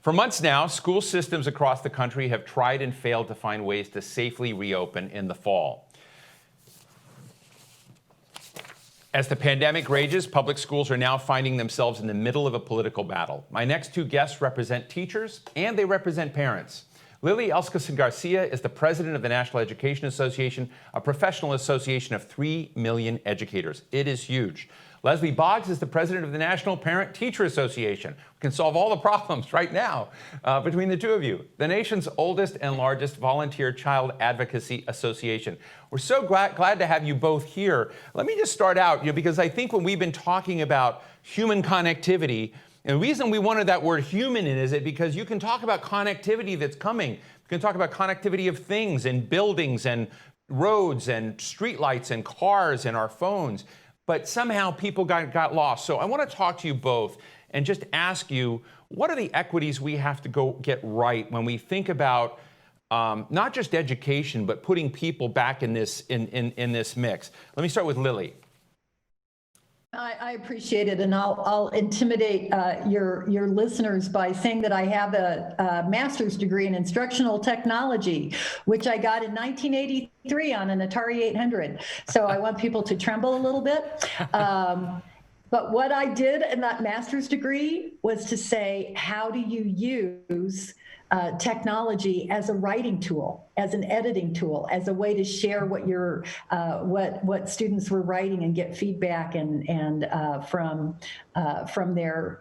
For months now, school systems across the country have tried and failed to find ways to safely reopen in the fall. As the pandemic rages, public schools are now finding themselves in the middle of a political battle. My next two guests represent teachers and they represent parents. Lily Elskison Garcia is the president of the National Education Association, a professional association of 3 million educators. It is huge. Leslie Boggs is the president of the National Parent Teacher Association. We can solve all the problems right now between the two of you. The nation's oldest and largest volunteer child advocacy association. We're so glad to have you both here. Let me just start out, because I think when we've been talking about human connectivity, and the reason we wanted that word human in is it because you can talk about connectivity that's coming. You can talk about connectivity of things and buildings and roads and streetlights and cars and our phones. But somehow people got lost. So I want to talk to you both and just ask you, what are the equities we have to go get right when we think about not just education, but putting people back in this mix? Let me start with Lily. I appreciate it, and I'll intimidate your listeners by saying that I have a master's degree in instructional technology, which I got in 1983 on an Atari 800. So I want people to tremble a little bit. But what I did in that master's degree was to say, how do you use technology as a writing tool, as an editing tool, as a way to share what your what students were writing and get feedback and from their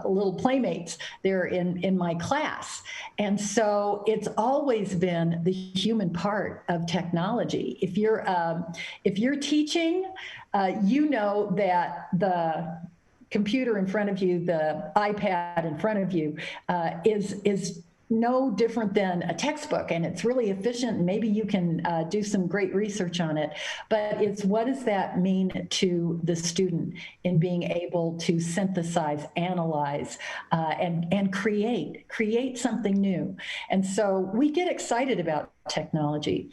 little playmates there in my class. And so it's always been the human part of technology. If you're teaching, you know that the computer in front of you, the iPad in front of you, is no different than a textbook, and it's really efficient, and maybe you can do some great research on it. But it's, what does that mean to the student in being able to synthesize, analyze, and create something new? And so we get excited about technology.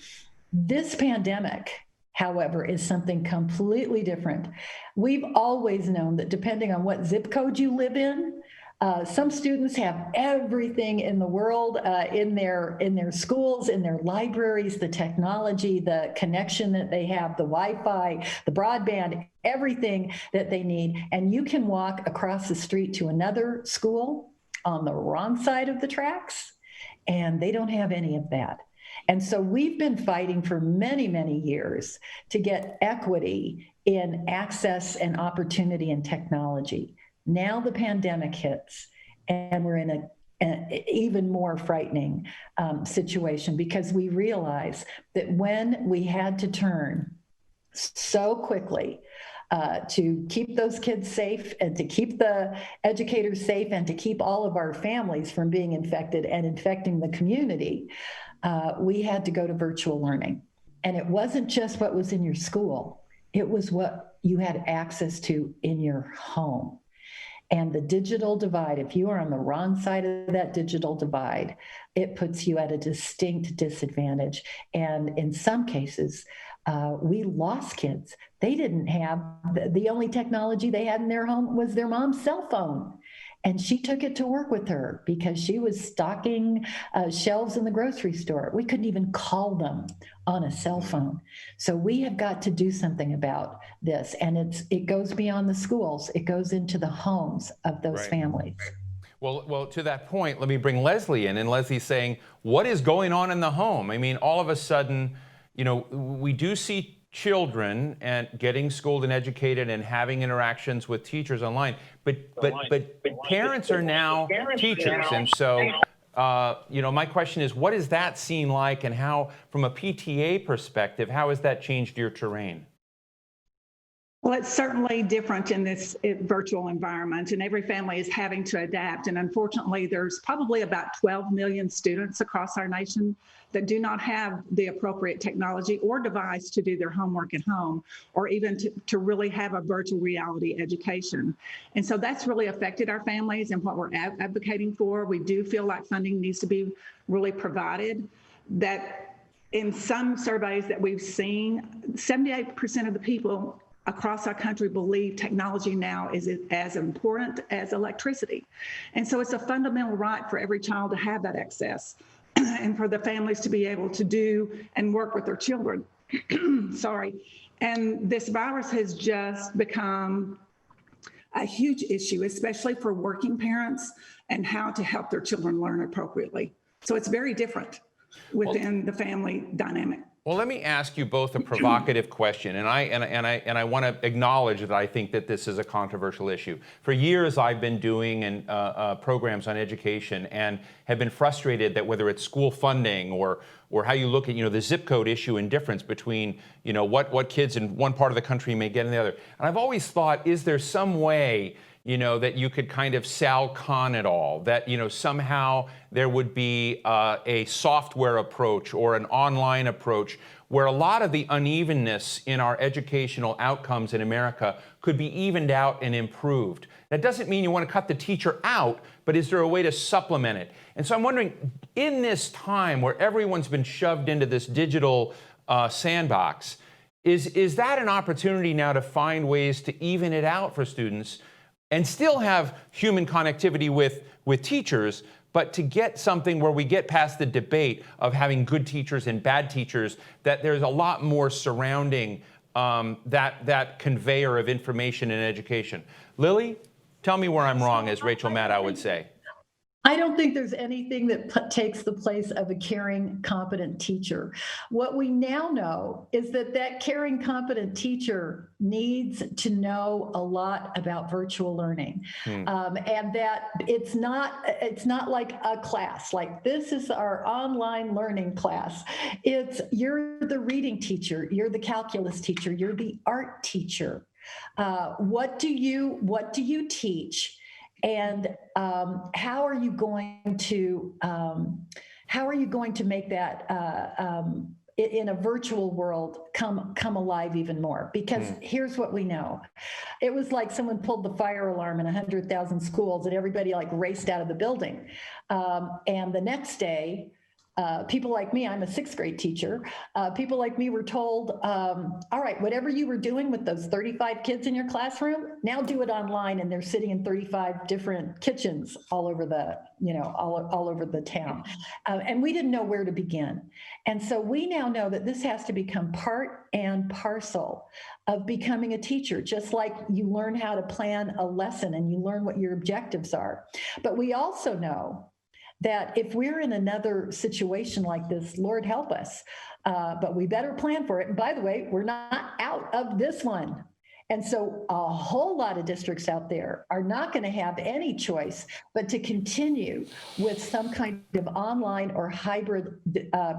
This pandemic, however, is something completely different. We've always known that depending on what zip code you live in, some students have everything in the world in their schools, in their libraries, the technology, the connection that they have, the Wi-Fi, the broadband, everything that they need. And you can walk across the street to another school on the wrong side of the tracks, and they don't have any of that. And so we've been fighting for many, many years to get equity in access and opportunity in technology. Now the pandemic hits, and we're in an even more frightening situation, because we realize that when we had to turn so quickly to keep those kids safe and to keep the educators safe and to keep all of our families from being infected and infecting the community, we had to go to virtual learning. And it wasn't just what was in your school, it was what you had access to in your home. And the digital divide, if you are on the wrong side of that digital divide, it puts you at a distinct disadvantage. And in some cases, we lost kids. They didn't have, the only technology they had in their home was their mom's cell phone. And she took it to work with her because she was stocking shelves in the grocery store. We couldn't even call them on a cell phone. So we have got to do something about this. And it goes beyond the schools. It goes into the homes of those families. Well, to that point, let me bring Leslie in. And Leslie's saying, what is going on in the home? I mean, all of a sudden, we do see children and getting schooled and educated and having interactions with teachers online, but parents are now teachers, and so my question is, what does that seem like, and how, from a PTA perspective, how has that changed your terrain? Well, it's certainly different in this virtual environment, and every family is having to adapt. And unfortunately, there's probably about 12 million students across our nation that do not have the appropriate technology or device to do their homework at home, or even to really have a virtual reality education. And so that's really affected our families and what we're advocating for. We do feel like funding needs to be really provided. That in some surveys that we've seen, 78% of the people across our country believe technology now is as important as electricity. And so it's a fundamental right for every child to have that access and for the families to be able to do and work with their children. Sorry. And this virus has just become a huge issue, especially for working parents and how to help their children learn appropriately. So it's very different within the family dynamic. Well, let me ask you both a provocative question, and I want to acknowledge that I think that this is a controversial issue. For years, I've been doing programs on education and have been frustrated that whether it's school funding or how you look at the zip code issue and difference between what kids in one part of the country may get in the other. And I've always thought, is there some way that you could kind of Sal Khan it all, that, somehow there would be a software approach or an online approach where a lot of the unevenness in our educational outcomes in America could be evened out and improved. That doesn't mean you want to cut the teacher out, but is there a way to supplement it? And so I'm wondering, in this time where everyone's been shoved into this digital sandbox, is that an opportunity now to find ways to even it out for students and still have human connectivity with teachers, but to get something where we get past the debate of having good teachers and bad teachers, that there's a lot more surrounding that conveyor of information and education? Lily, tell me where I'm wrong, as Rachel Maddow would say. I don't think there's anything that takes the place of a caring, competent teacher. What we now know is that caring, competent teacher needs to know a lot about virtual learning, and that it's not like a class. Like, this is our online learning class. You're the reading teacher, you're the calculus teacher, you're the art teacher. What do you teach? And how are you going to make that in a virtual world come alive even more? Because here's what we know: it was like someone pulled the fire alarm in 100,000 schools, and everybody raced out of the building. And the next day, people like me, I'm a 6th grade teacher, people like me were told, all right, whatever you were doing with those 35 kids in your classroom, now do it online. And they're sitting in 35 different kitchens all over the, all over the town. And we didn't know where to begin. And so we now know that this has to become part and parcel of becoming a teacher, just like you learn how to plan a lesson and you learn what your objectives are. But we also know that if we're in another situation like this, Lord help us, but we better plan for it. And by the way, we're not out of this one. And so a whole lot of districts out there are not going to have any choice but to continue with some kind of online or hybrid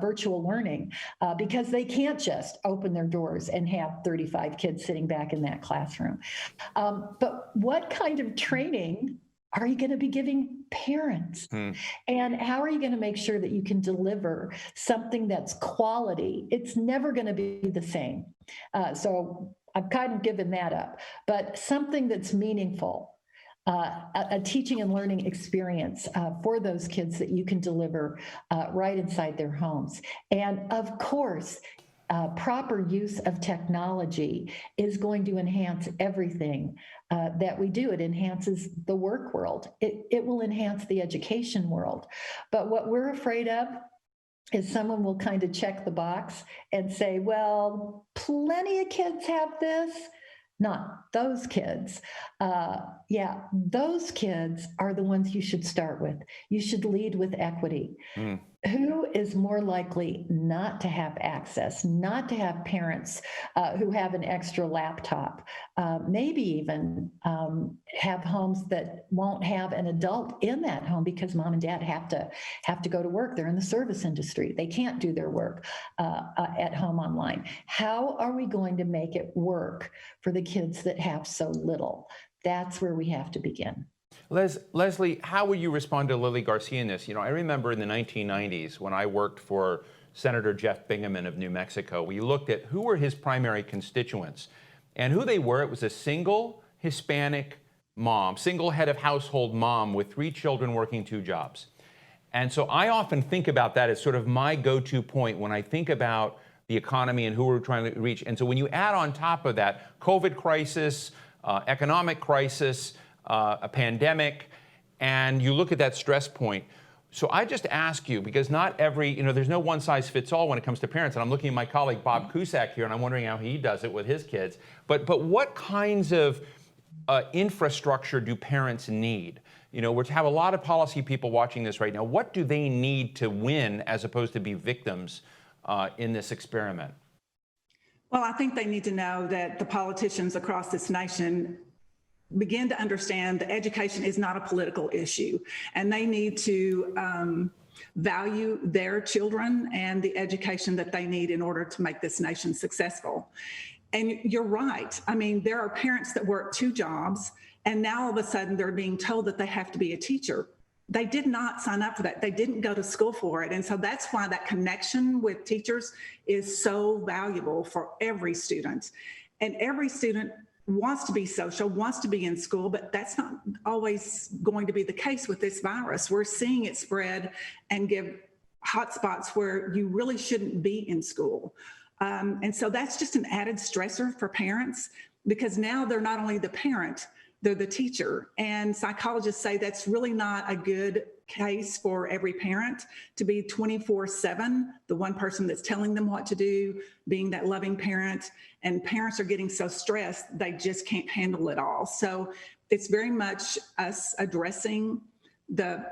virtual learning because they can't just open their doors and have 35 kids sitting back in that classroom. But what kind of training are you going to be giving parents? And how are you going to make sure that you can deliver something that's quality? It's never going to be the same. So I've kind of given that up, but something that's meaningful, a teaching and learning experience for those kids that you can deliver right inside their homes. And of course, proper use of technology is going to enhance everything that we do. It enhances the work world. It will enhance the education world. But what we're afraid of is someone will kind of check the box and say, well, plenty of kids have this. Not those kids. Yeah, those kids are the ones you should start with. You should lead with equity. Who is more likely not to have access, not to have parents who have an extra laptop, maybe even have homes that won't have an adult in that home because mom and dad have to go to work. They're in the service industry. They can't do their work at home online. How are we going to make it work for the kids that have so little? That's where we have to begin. Leslie, how would you respond to Lily Garcia in this? I remember in the 1990s when I worked for Senator Jeff Bingaman of New Mexico, we looked at who were his primary constituents and who they were. It was a single Hispanic mom, single head of household mom with 3 children working 2 jobs. And so I often think about that as sort of my go-to point when I think about the economy and who we're trying to reach. And so when you add on top of that COVID crisis, economic crisis, a pandemic, and you look at that stress point. So I just ask you, because not every, there's no one size fits all when it comes to parents. And I'm looking at my colleague Bob Cusack here, and I'm wondering how he does it with his kids. But what kinds of infrastructure do parents need? We have a lot of policy people watching this right now. What do they need to win as opposed to be victims in this experiment? Well, I think they need to know that the politicians across this nation begin to understand that education is not a political issue, and they need to value their children and the education that they need in order to make this nation successful. And you're right. I mean, there are parents that work 2 jobs, and now all of a sudden they're being told that they have to be a teacher. They did not sign up for that. They didn't go to school for it. And so that's why that connection with teachers is so valuable for every student. And every student wants to be social, wants to be in school, but that's not always going to be the case with this virus. We're seeing it spread and give hotspots where you really shouldn't be in school. And so that's just an added stressor for parents, because now they're not only the parent, they're the teacher. And psychologists say that's really not a good case for every parent to be 24/7, the one person that's telling them what to do, being that loving parent. And parents are getting so stressed, they just can't handle it all. So it's very much us addressing the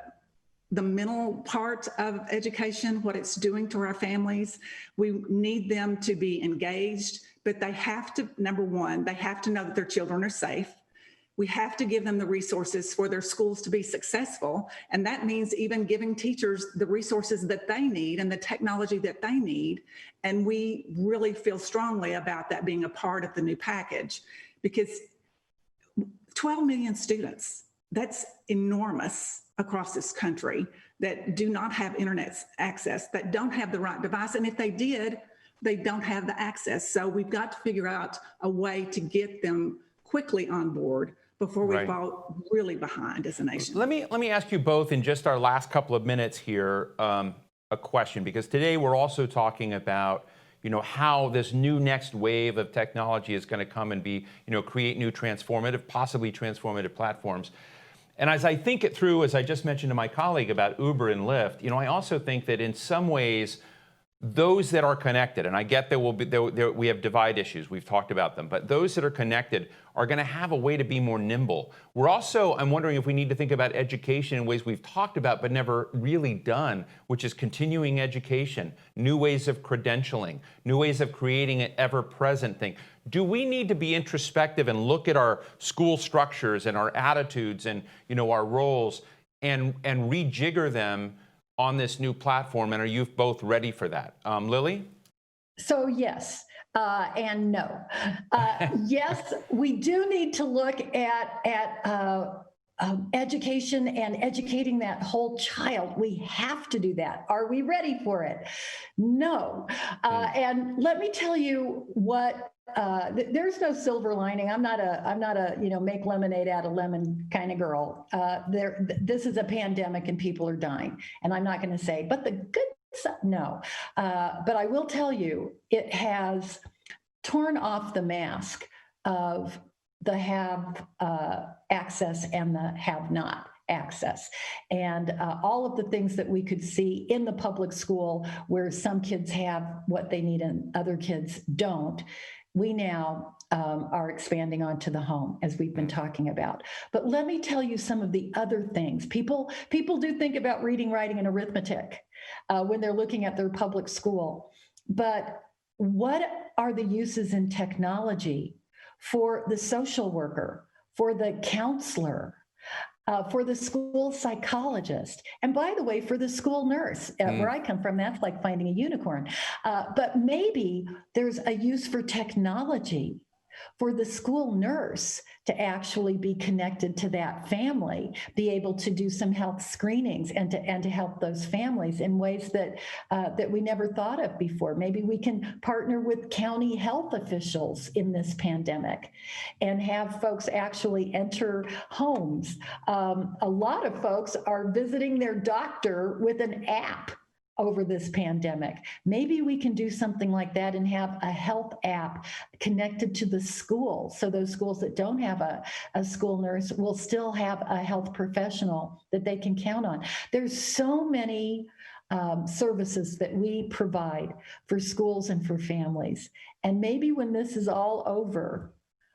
mental part of education, what it's doing to our families. We need them to be engaged, but they have to, number one, they have to know that their children are safe. We have to give them the resources for their schools to be successful. And that means even giving teachers the resources that they need and the technology that they need. And we really feel strongly about that being a part of the new package, because 12 million students, that's enormous across this country, that do not have internet access, that don't have the right device. And if they did, they don't have the access. So we've got to figure out a way to get them quickly on board before we fall really behind as a nation. Let me ask you both in just our last couple of minutes here a question, because today we're also talking about how this new next wave of technology is going to come and be create new possibly transformative platforms. And as I think it through, as I just mentioned to my colleague about Uber and Lyft, I also think that in some ways those that are connected, and I get we have divide issues, we've talked about them, but those that are connected are going to have a way to be more nimble. I'm wondering if we need to think about education in ways we've talked about but never really done, which is continuing education, new ways of credentialing, new ways of creating an ever-present thing. Do we need to be introspective and look at our school structures and our attitudes and our roles and rejigger them on this new platform? And are you both ready for that? Lily? So yes, and no. Yes, we do need to look at education and educating that whole child. We have to do that. Are we ready for it? No. And let me tell you what. There's no silver lining. I'm not a make lemonade out of lemon kind of girl. This is a pandemic and people are dying, and I'm not going to say, but the good stuff, no. But I will tell you, it has torn off the mask of the have access and the have not access. And all of the things that we could see in the public school where some kids have what they need and other kids don't, we now are expanding onto the home, as we've been talking about. But let me tell you some of the other things. People do think about reading, writing, and arithmetic when they're looking at their public school. But what are the uses in technology for the social worker, for the counselor, for the school psychologist, and by the way, for the school nurse? Where I come from, that's like finding a unicorn. But maybe there's a use for technology for the school nurse to actually be connected to that family, be able to do some health screenings and to help those families in ways that we never thought of before. Maybe we can partner with county health officials in this pandemic and have folks actually enter homes. A lot of folks are visiting their doctor with an app. over this pandemic. Maybe we can do something like that and have a health app connected to the school. So those schools that don't have a school nurse will still have a health professional that they can count on. There's so many services that we provide for schools and for families. And maybe when this is all over,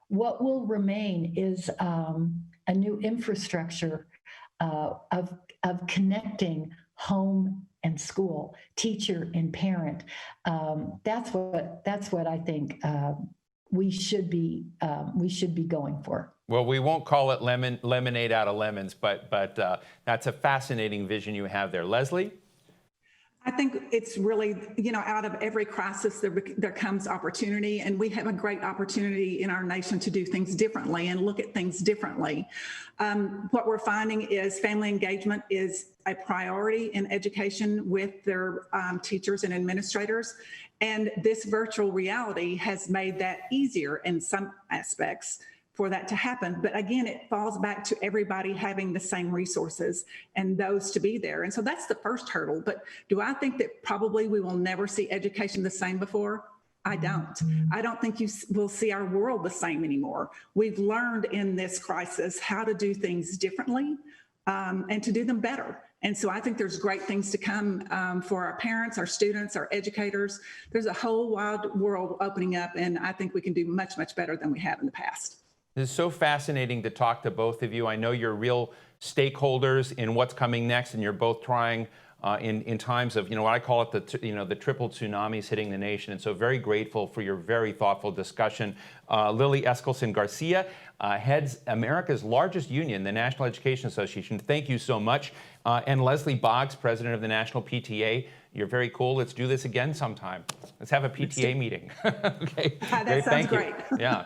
what will remain is a new infrastructure of connecting home and school, teacher and parent. That's what I think we should be going for. Well, we won't call it lemonade out of lemons, but that's a fascinating vision you have there. Leslie? I think it's really, out of every crisis, there comes opportunity, and we have a great opportunity in our nation to do things differently and look at things differently. What we're finding is family engagement is a priority in education with their teachers and administrators. And this virtual reality has made that easier in some aspects for that to happen. But again, it falls back to everybody having the same resources and those to be there. And so that's the first hurdle. But do I think that probably we will never see education the same before? I don't. I don't think you will see our world the same anymore. We've learned in this crisis how to do things differently and to do them better. And so I think there's great things to come for our parents, our students, our educators. There's a whole wide world opening up, and I think we can do much, much better than we have in the past. This is so fascinating to talk to both of you. I know you're real stakeholders in what's coming next, and you're both trying in times of, what I call it the triple tsunamis hitting the nation. And so very grateful for your very thoughtful discussion. Lily Eskelsen Garcia heads America's largest union, the National Education Association. Thank you so much. And Leslie Boggs, president of the National PTA. You're very cool. Let's do this again sometime. Let's have a PTA meeting. Okay. That sounds great. Yeah.